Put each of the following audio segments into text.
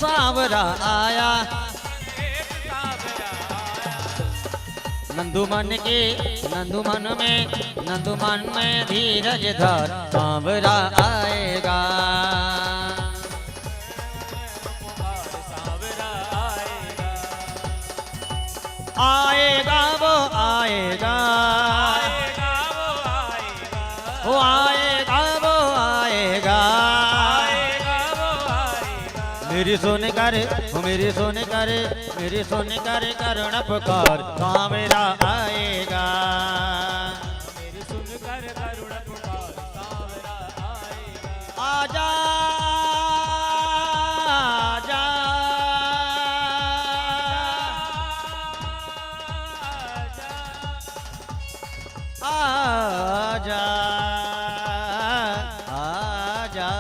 सावरा आया नंदू मन में धीरज धर सांवरा आएगा आएगा वो आएगा वो आएगा वो आएगा मेरी सोने करे करुण पुकार सांवरा आएगा मेरी सुन कर करुण पुकार सांवरा आएगा आजा आजा आजा आजा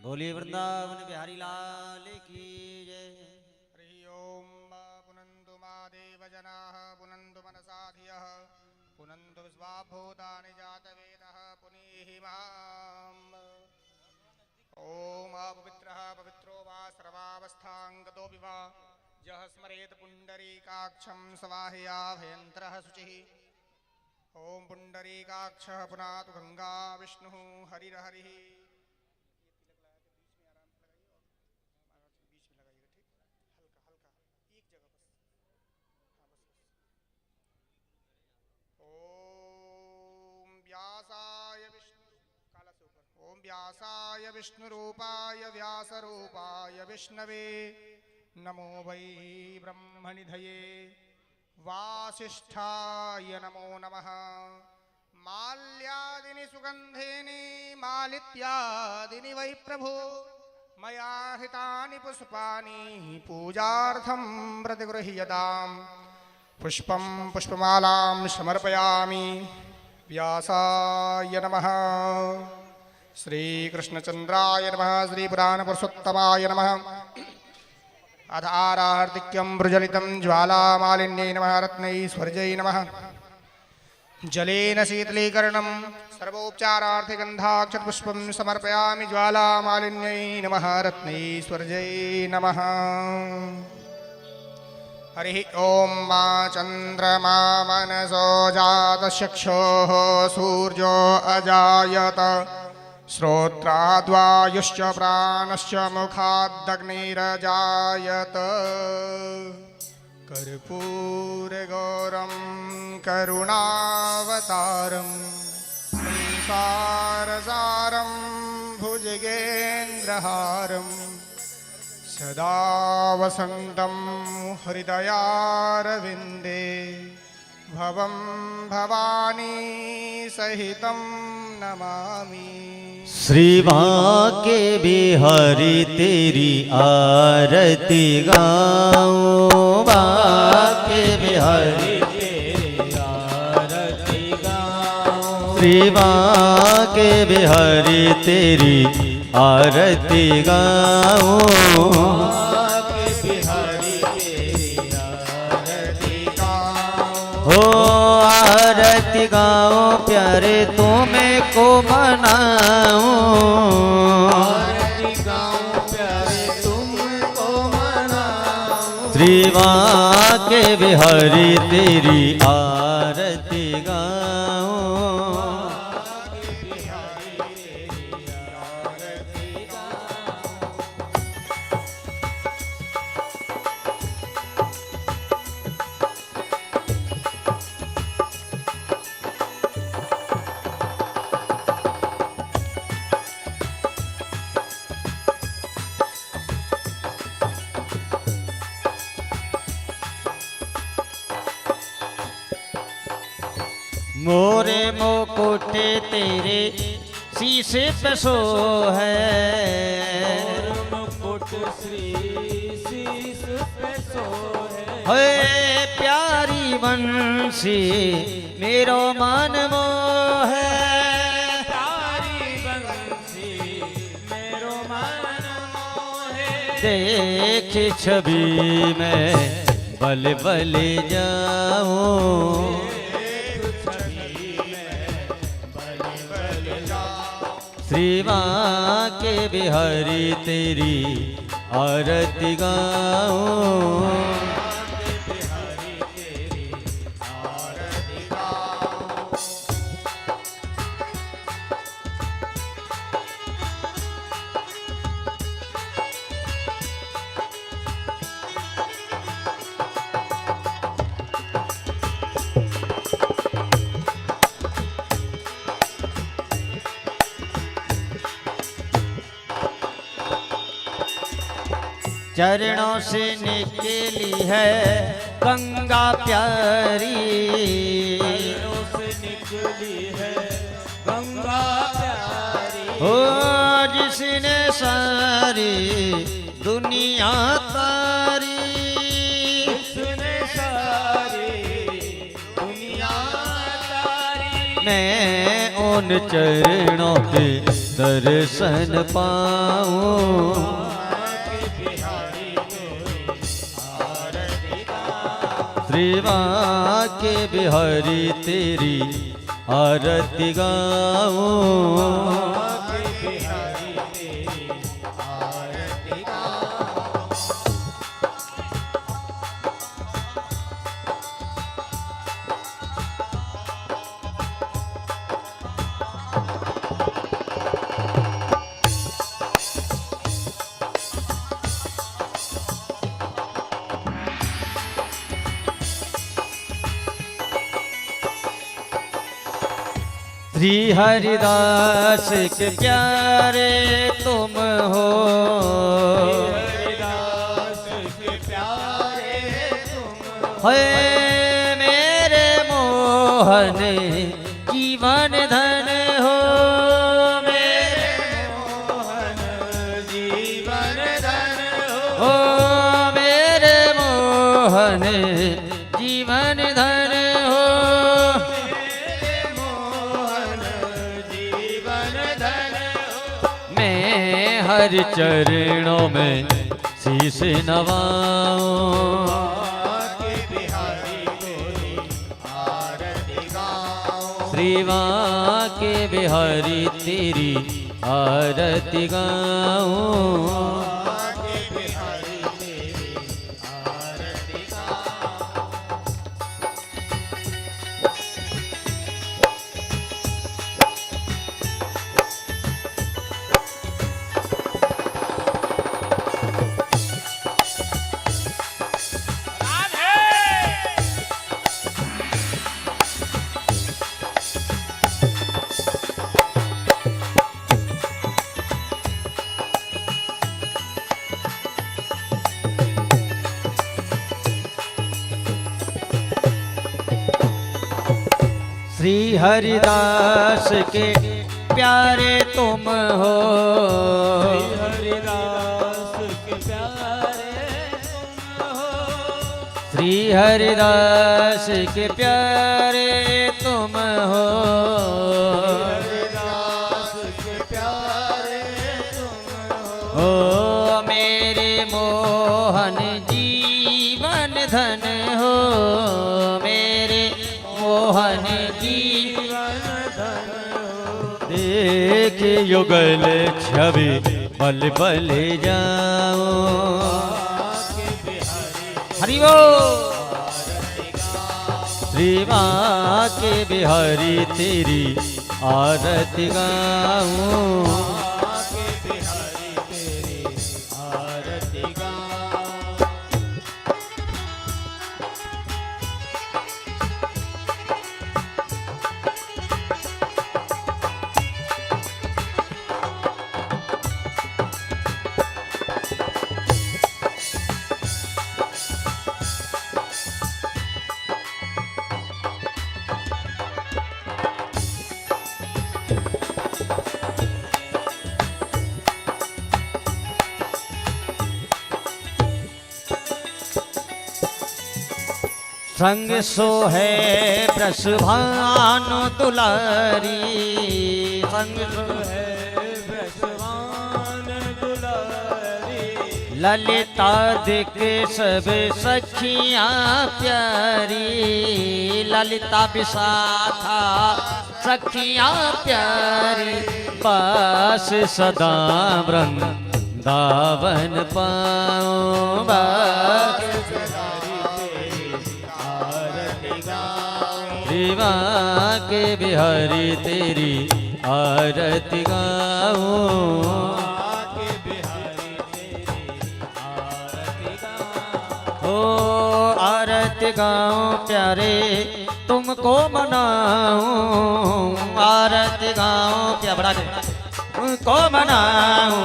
बोलिए वृंदावन बिहारी लाल की जय। हरि ओम पुनंदु महादेव जनाः पुनंदु मनसाधियः पुनंदु विश्वाभूतानि जातवेदः पुनीहि माम् ओम अपवित्रः पवित्रो वा सर्वावस्थाङ्गतोऽपि वा यः स्मरेत् पुण्डरीकाक्षं स्वाह्याभयन्तरः शुचिः ओम पुण्डरीकाक्षः पुनातु गंगा विष्णुः हरिर्हरिः ओम व्यासाय विष्णुरूपाय व्यासरूपाय विष्णवे नमो वै ब्रह्मनिधये वासिष्ठाय नमो नमः माल्यादिनि सुगन्धेनि मालित्यादिनि वै प्रभो मया हितानि पुष्पाणि पूजार्थं प्रतिगृह्यताम् पुष्पं पुष्पमालां समर्पयामि व्यासाय नमः श्रीकृष्णचन्द्राय नमः श्रीपुराणपुरुषोत्तमाय नमः अथ आरार्तिक्यं प्रज्वलितं ज्वालामालिन्यै नमः रत्नैश्वर्यै नमः जलेन शीतलीकरणं सर्वोपचारार्थे गन्धाक्षतपुष्पं समर्पयामि ज्वालामालिन्यै नमः रत्नैश्वर्यै नमः हरि ओम मा चंद्रमा मनसो जातचक्षुः सूर्यो अजायत श्रोत्राद्वायुश्च प्राणश्च मुखादग्निरजायत कर्पूरगौरं करुणावतारं संसारसारं भुजगेन्द्रहारं सदा वसन्तं हृदयारविन्दे भवं भवानी सहितं नमामि। श्री बांके बिहारी तेरी आरती गाऊं बांके बिहारी तेरी आरती गाऊं श्री बांके बिहारी तेरी आरती गाऊं बांके बिहारी तेरी आरती गाऊं हो आरती गाऊं प्यारे तुम्हें को मनाऊं आरती गाऊं प्यारे तुमको मनाऊं श्री बांके बिहारी तेरी आरती गाऊं तेरे शीशे पे सो है। मुकुट श्री शीश पे सोहे। हे प्यारी बंसी मेरो मन मोह है। प्यारी बंसी मेरो मन मोहे। देख छवि में बल बल जाऊं। श्री माँ के बिहारी तेरी आरती गाऊं। चरणों से निकली है गंगा प्यारी। चरणों से निकली है गंगा प्यारी। ओ जिसने सारी दुनिया तारी। जिसने सारी दुनिया तारी। मैं उन चरणों के दर्शन पाऊं। श्री माँ के बिहारी तेरी आरती गाऊं। श्री हरिदास के प्यारे तुम हो। हरिदास के प्यारे तुम। है मेरे मोहन जीवन धन हो। मेरे मोहन जीवन धन हो। ओ मेरे मोहन जीवन धन हो। हर चरणों में शीश नवाऊं। श्री माँ के बिहारी तेरी आरती गाऊं। श्री हरिदास के प्यारे तुम हो। हरिदास के प्यारे तुम हो। श्री हरिदास के प्यारे तुम हो। हरिदास के प्यारे तुम हो। ओ मेरे मोहन जीवन धन हो। मेरे मोहन जीवन धन हो। देख युगल छवि बल बल जाऊं। हरि बोल। श्री माँ के बिहारी तेरी आरती गाऊं। संग सो है ब्रसभानु दुलारी, संग सो है ब्रसवान दुलारी, ललिता दिख सब सखियां प्यारी, ललिता विशाखा सखियां प्यारी, बस सदा वृंदावन पाऊं, बस शिवा के बिहारी तेरी आरती गाऊं, के बिहारी तेरी आरती गाऊं। ओ आरती गाऊं प्यारे तुमको मनाऊं, आरती गाऊं क्या बड़ा तुमको मनाऊं,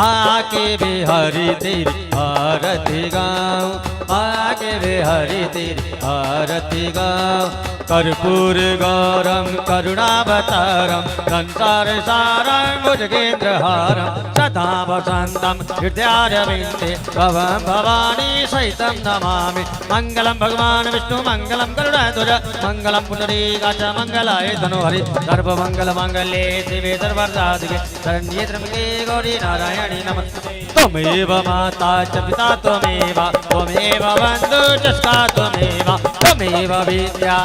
आके बिहारी तेरी आरती गाऊं, आके बिहारी तेरी आरती गाऊं। कर्पूर गौरम करुणावतारम संसार सारं भुजगेन्द्रहारं सदा वसन्तं हृदयारविन्दे भवं भवानी सहितं नमामि। मङ्गलं भगवान् विष्णु मङ्गलं गरुडध्वज मङ्गलं पुण्डरीकाक्ष मङ्गलाय तनोहरि सर्वमङ्गलमाङ्गल्ये शिवे सर्वसाधिके शरण्ये त्र्यम्बके गौरी नारायणी नमस्ते। त्वमेव माता च पिता त्वमेव त्वमेव बन्धु च सखा त्वमेव त्वमेव विद्या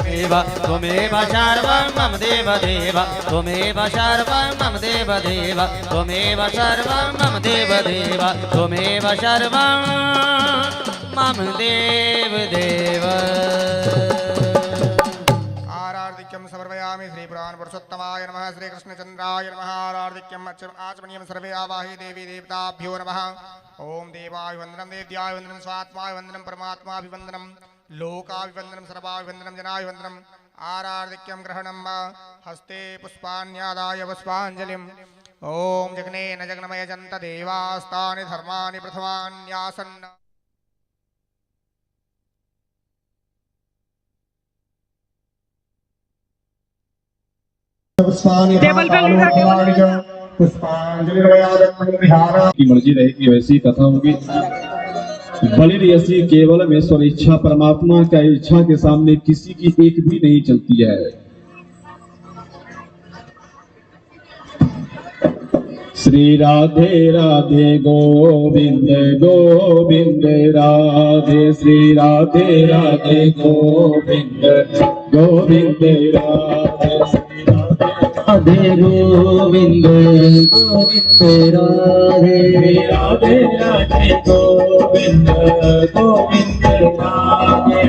त्वमेव सर्वं मम देव देव त्वमेव सर्वं मम देव देव त्वमेव सर्वं मम देव देव त्वमेव सर्वं मम देव देव। आरार्धिक्यं समर्पयामि श्री पुराण पुरुषोत्तमाय नमः, श्री कृष्णचंद्राय नमः। आरार्धिक्यं आचमनीयं सर्वे आवाहि देवी देवताभ्यो नमः। ओम देवाय वंदनम देव्याय वंदनम स्वात्माय वंदनम परमात्माभिवंदनम लोकाभिवंदनम सर्वाभिवंदनम जनाभिवंदनम। आरार्धिक्यं ग्रहणं हस्ते पुष्पाण्यादाय पुष्पाञ्जलिम्। ओम जग्नेन जग्नमय जन्त देवास्तानि धर्माणि प्रथमान्यासन्। की मर्जी रहेगी वैसी कथा होगी। बलि ऐसी केवल ईश्वर इच्छा, परमात्मा का इच्छा के सामने किसी की एक भी नहीं चलती है। श्री राधे राधे गोविंद गोविंद राधे, श्री राधे राधे गोविंद गोविंद राधे, श्री राधे गोविंद गोविंद राधे, राधे राधे गोविंद गोविंद राधे,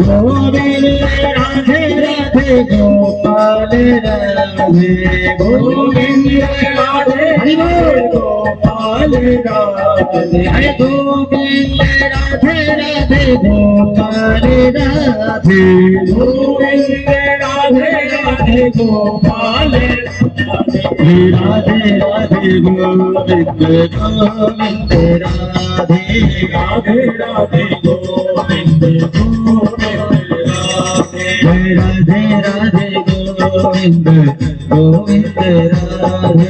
गोविंद राधे राधे गोपाल राधे, गोविंद राधे गोपाल राधे, गोविंद राधे राधे गोपाल राधे, गोविंद राधे राधे गोपाल राधे, राधे राधे गोविंद गोविंद राधे, राधे राधे गोविंद गोविंद राधे, राधे राधे गोविंद गोविंद राधे,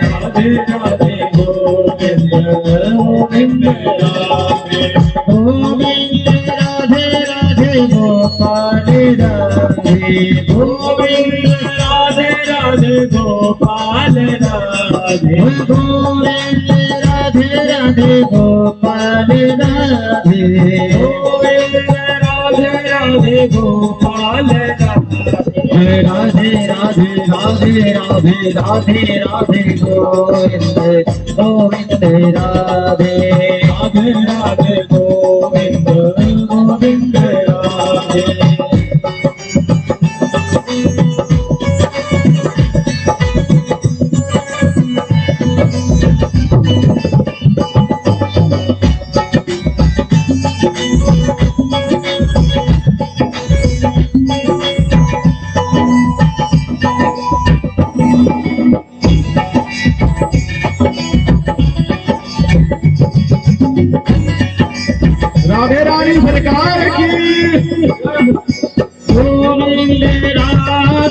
राधे राधे गोविंद गोविंद राधे, गोविंद राधे राधे गोपाल राधे, गोविंद राधे राधे गोपाल राधे, गोविंद राधे राधे गोपाल राधे, गोविंद राधे राधे गोपाल राधे, राधे राधे राधे राधे राधे राधे गोविंद गोविंद राधे, राधे राधे गोविंद गोविंद राधे। राधे रानी सरकार की, गोविंद राधे